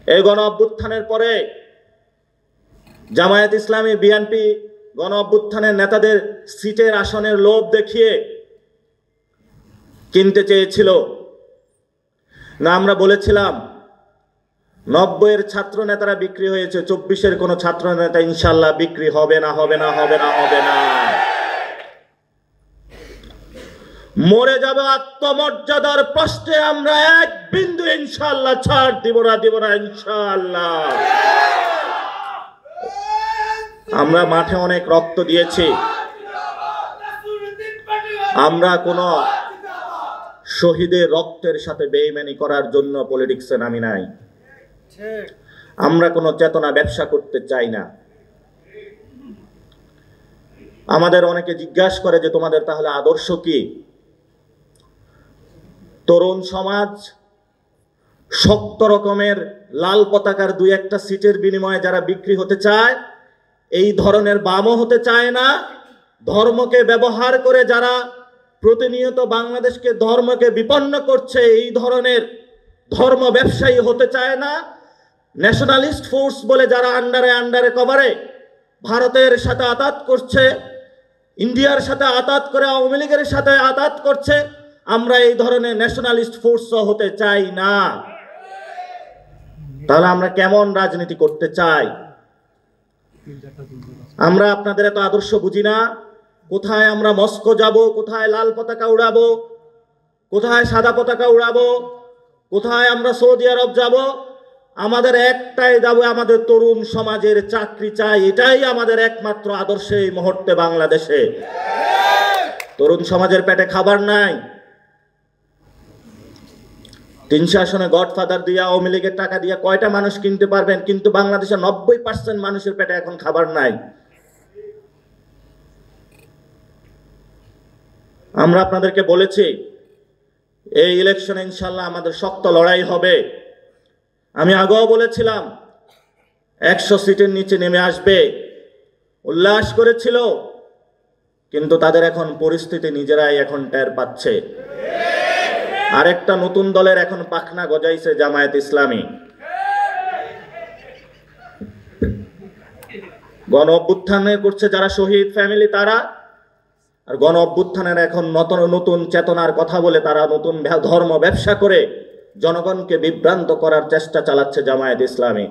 এই গণ অভ্যুত্থানের পরে জামায়াত ইসলামী বিএনপি গণ অভ্যুত্থানের নেতাদের সিটের আসনের লোভ দেখিয়ে কিনতে চেয়েছিল না। আমরা বলেছিলাম 90-এর ছাত্র নেতারা বিক্রি হয়েছে, 24-এর কোনো ছাত্র নেতা ইনশাল্লাহ বিক্রি হবে না, হবে না, হবে না, হবে না। মরে যাবে আত্মমর্যাদার প্রশ্নে আমরা এক বিন্দু ইনশাল্লাহ ছাড় দিব না ইনশাল্লাহ। আমরা মাঠে অনেক রক্ত দিয়েছি, আমরা কোনো শহীদের রক্তের সাথে বেইমানি করার জন্য পলিটিক্সে নামি নাই। আমরা কোনো চেতনা ব্যবসা করতে চাই না। আমাদের অনেকে জিজ্ঞাসা করে যে তোমাদের তাহলে আদর্শ কি? তরুণ সমাজ শক্ত রকমের লাল পতাকার 2-1টা সিটের বিনিময়ে যারা বিক্রি হতে চায়, এই ধরনের বামও হতে চায় না। ধর্মকে ব্যবহার করে যারা প্রতিনিয়ত বাংলাদেশকে ধর্মকে বিপন্ন করছে, এই ধরনের ধর্ম ব্যবসায়ী হতে চায় না। ন্যাশনালিস্ট ফোর্স বলে যারা আন্ডারে কভারে ভারতের সাথে আতাত করছে, ইন্ডিয়ার সাথে আতাত করে আওয়ামী লীগের সাথে আতাত করছে, আমরা এই ধরনের ন্যাশনালিস্ট ফোর্সও হতে চাই না। তাহলে আমরা কেমন রাজনীতি করতে চাই? আমরা আপনাদের এত আদর্শ বুঝি না। কোথায় আমরা মস্কো যাব, কোথায় লাল পতাকা উড়াবো, কোথায় সাদা পতাকা উড়াবো, কোথায় আমরা সৌদি আরব যাব? আমাদের একটাই দাবি, আমাদের তরুণ সমাজের চাকরি চাই। এটাই আমাদের একমাত্র আদর্শ এই মুহূর্তে বাংলাদেশে। তরুণ সমাজের পেটে খাবার নাই। 300 আসনে গডফাদার দিয়ে আওয়ামী লীগের টাকা দিয়ে কয়টা মানুষ কিনতে পারবেন? কিন্তু বাংলাদেশের 90% মানুষের পেটে এখন খাবার নাই। আমরা আপনাদেরকে বলেছি এই ইলেকশনে ইনশাল্লাহ আমাদের শক্ত লড়াই হবে। আমি আগেও বলেছিলাম 100 সিটের নিচে নেমে আসবে, উল্লাস করেছিল, কিন্তু তাদের এখন পরিস্থিতি নিজেরাই এখন টের পাচ্ছে। আরেকটা নতুন দলের এখন পাখনা গজাইছে, জামায়াত ইসলামী। গণ অভ্যুত্থানে করছে যারা শহীদ ফ্যামিলি তারা, আর গণ অভ্যুত্থানের এখন নতুন চেতনার কথা বলে তারা নতুন ধর্ম ব্যবসা করে জনগণকে বিভ্রান্ত করার চেষ্টা চালাচ্ছে জামায়াত ইসলামী।